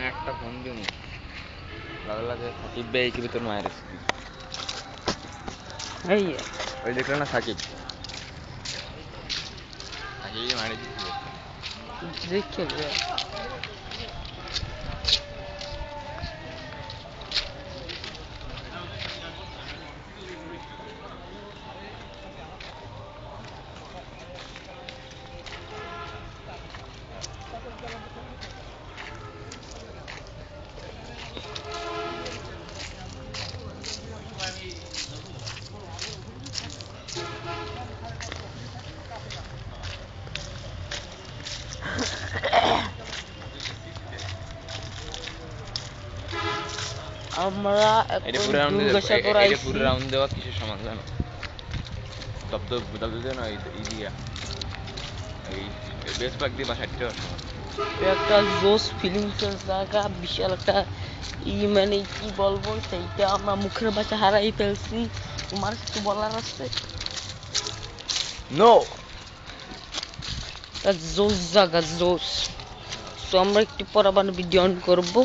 একটা ফোন দিব লাগে সাকিব ভাই কি তোর মায়ের এই ওই দেখলো না সাকিব মারি দেখে আমরা পুরো রাউন্ড দেওয়া কিসের সমান জানো একটা জোস ফিলিংস জায়গা বিশাল একটা মানে কি বলবো সেইটা আমরা মুখের ভাষা হারাই ফেলছি তোমার কিছু বলার আছে নো জোস জায়গা জোস তো আমরা একটু পর আবার ভিডিও অন করবো